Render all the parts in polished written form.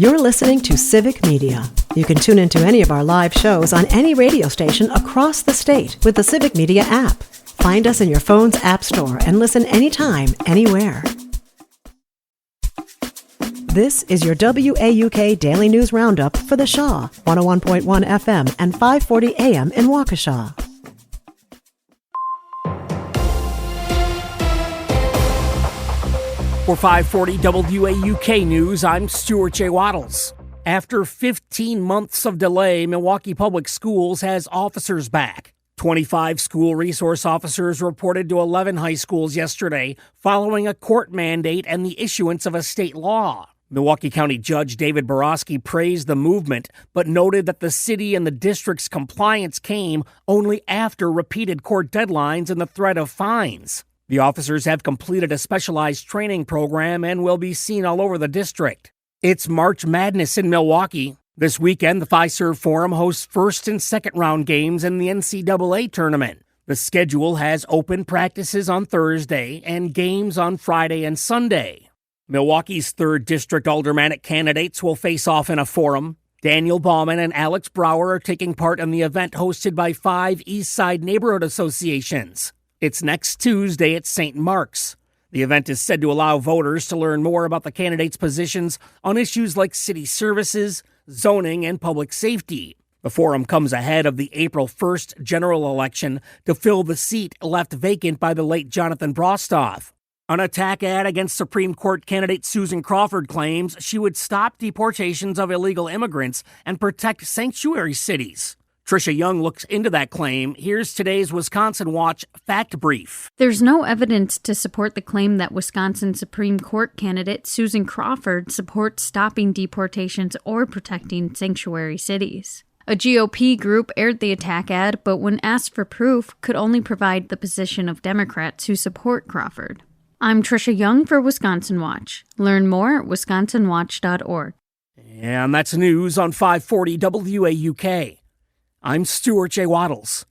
You're listening to Civic Media. You can tune into any of our live shows on any radio station across the state with the Civic Media app. Find us in your phone's app store and listen anytime, anywhere. This is your WAUK Daily News Roundup for the Shaw, 101.1 FM and 540 AM in Waukesha. For 540 WAUK News, I'm Stuart J. Waddles. After 15 months of delay, Milwaukee Public Schools has officers back. 25 school resource officers reported to 11 high schools yesterday following a court mandate and the issuance of a state law. Milwaukee County Judge David Borowski praised the movement, but noted that the city and the district's compliance came only after repeated court deadlines and the threat of fines. The officers have completed a specialized training program and will be seen all over the district. It's March Madness in Milwaukee. This weekend, the Fiserv Forum hosts first and second round games in the NCAA tournament. The schedule has open practices on Thursday and games on Friday and Sunday. Milwaukee's 3rd District aldermanic candidates will face off in a forum. Daniel Bauman and Alex Brower are taking part in the event hosted by 5 East Side neighborhood associations. It's next Tuesday at St. Mark's. The event is said to allow voters to learn more about the candidates' positions on issues like city services, zoning, and public safety. The forum comes ahead of the April 1st general election to fill the seat left vacant by the late Jonathan Brostoff. An attack ad against Supreme Court candidate Susan Crawford claims she would stop deportations of illegal immigrants and protect sanctuary cities. Tricia Young looks into that claim. Here's today's Wisconsin Watch Fact Brief. There's no evidence to support the claim that Wisconsin Supreme Court candidate Susan Crawford supports stopping deportations or protecting sanctuary cities. A GOP group aired the attack ad, but when asked for proof, could only provide the position of Democrats who support Crawford. I'm Tricia Young for Wisconsin Watch. Learn more at wisconsinwatch.org. And that's news on 540 WAUK. I'm Stuart J. Waddles.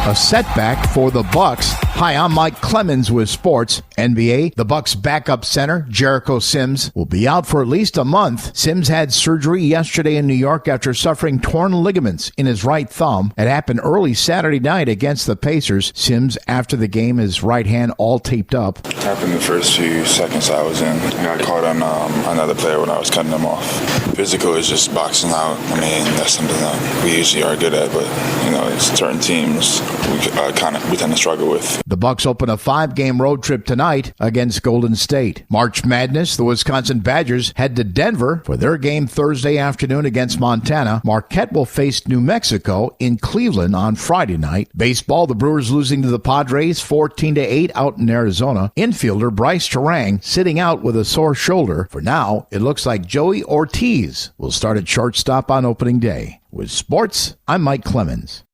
A setback for the Bucks. Hi, I'm Mike Clemens with sports. NBA, the Bucks backup center, Jericho Sims, will be out for at least a month. Sims had surgery yesterday in New York after suffering torn ligaments in his right thumb. It happened early Saturday night against the Pacers. Sims, after the game, his right hand all taped up. It happened the first few seconds I was in. I got caught on another player when I was cutting him off. Physical is just boxing out. I mean, that's something that we usually are good at, but, it's certain teams we tend to struggle with. The Bucks open a 5-game road trip tonight against Golden State. March Madness, the Wisconsin Badgers head to Denver for their game Thursday afternoon against Montana. Marquette will face New Mexico in Cleveland on Friday night. Baseball, the Brewers losing to the Padres 14-8 out in Arizona. Infielder Bryce Terang sitting out with a sore shoulder. For now, it looks like Joey Ortiz will start at shortstop on opening day. With sports, I'm Mike Clemens.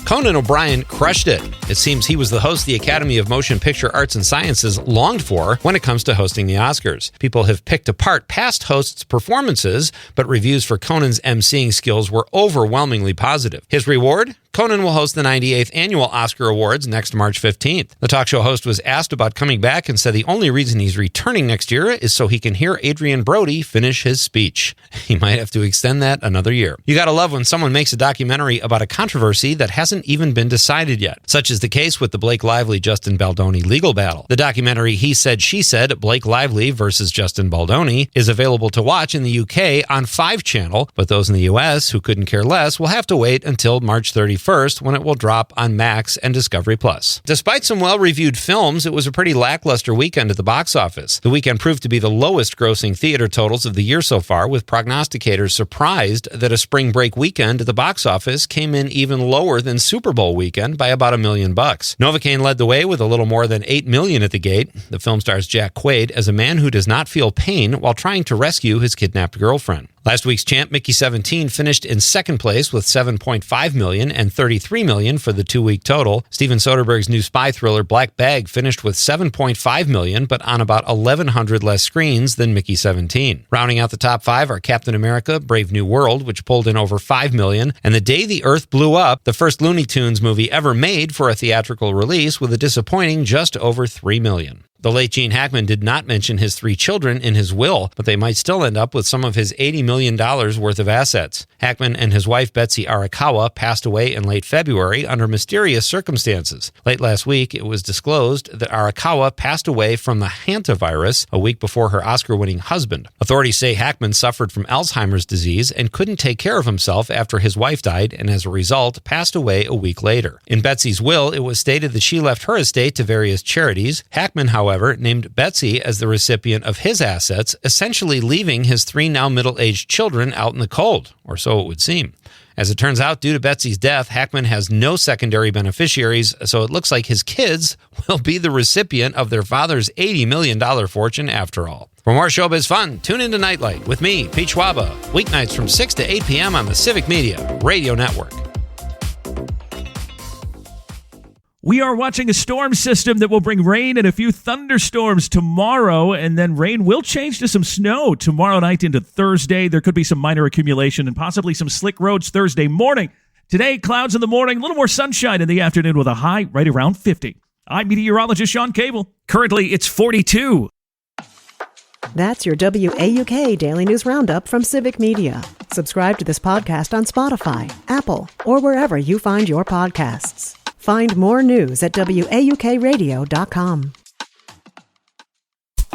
Conan O'Brien crushed it. It seems he was the host the Academy of Motion Picture Arts and Sciences longed for when it comes to hosting the Oscars. People have picked apart past hosts' performances, but reviews for Conan's emceeing skills were overwhelmingly positive. His reward? Conan will host the 98th Annual Oscar Awards next March 15th. The talk show host was asked about coming back and said the only reason he's returning next year is so he can hear Adrian Brody finish his speech. He might have to extend that another year. You gotta love when someone makes a documentary about a controversy that hasn't even been decided yet. Such is the case with the Blake Lively-Justin Baldoni legal battle. The documentary He Said, She Said, Blake Lively versus Justin Baldoni is available to watch in the UK on 5 Channel, but those in the US who couldn't care less will have to wait until March 31st when it will drop on Max and Discovery+. Despite some well-reviewed films, it was a pretty lackluster weekend at the box office. The weekend proved to be the lowest-grossing theater totals of the year so far, with prognosticators surprised that a spring break weekend at the box office came in even lower than Super Bowl weekend by about $1 million. Novocaine led the way with a little more than $8 million at the gate. The film stars Jack Quaid as a man who does not feel pain while trying to rescue his kidnapped girlfriend. Last week's champ, Mickey 17, finished in second place with $7.5 million and $33 million for the 2-week total. Steven Soderbergh's new spy thriller, Black Bag, finished with $7.5 million, but on about 1,100 less screens than Mickey 17. Rounding out the top 5 are Captain America, Brave New World, which pulled in over $5 million, and The Day the Earth Blew Up, the first Looney Tunes movie ever made for a theatrical release, with a disappointing just over $3 million. The late Gene Hackman did not mention his 3 children in his will, but they might still end up with some of his $80 million worth of assets. Hackman and his wife Betsy Arakawa passed away in late February under mysterious circumstances. Late last week, it was disclosed that Arakawa passed away from the hantavirus a week before her Oscar-winning husband. Authorities say Hackman suffered from Alzheimer's disease and couldn't take care of himself after his wife died, and as a result, passed away a week later. In Betsy's will, it was stated that she left her estate to various charities. Hackman, however, named Betsy as the recipient of his assets, essentially leaving his 3 now middle-aged children out in the cold, or so it would seem. As it turns out, due to Betsy's death, Hackman has no secondary beneficiaries, so it looks like his kids will be the recipient of their father's $80 million fortune after all. For more showbiz fun, tune into Nightlight with me, Pete Schwaba, weeknights from 6 to 8 p.m. on the Civic Media Radio Network. We are watching a storm system that will bring rain and a few thunderstorms tomorrow, and then rain will change to some snow tomorrow night into Thursday. There could be some minor accumulation and possibly some slick roads Thursday morning. Today, clouds in the morning, a little more sunshine in the afternoon with a high right around 50. I'm meteorologist Sean Cable. Currently, it's 42. That's your WAUK Daily News Roundup from Civic Media. Subscribe to this podcast on Spotify, Apple, or wherever you find your podcasts. Find more news at WAUKradio.com.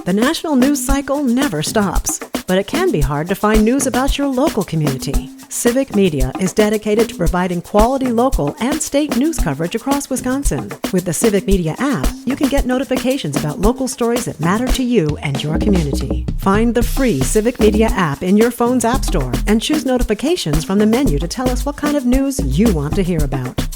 The national news cycle never stops, but it can be hard to find news about your local community. Civic Media is dedicated to providing quality local and state news coverage across Wisconsin. With the Civic Media app, you can get notifications about local stories that matter to you and your community. Find the free Civic Media app in your phone's app store and choose notifications from the menu to tell us what kind of news you want to hear about.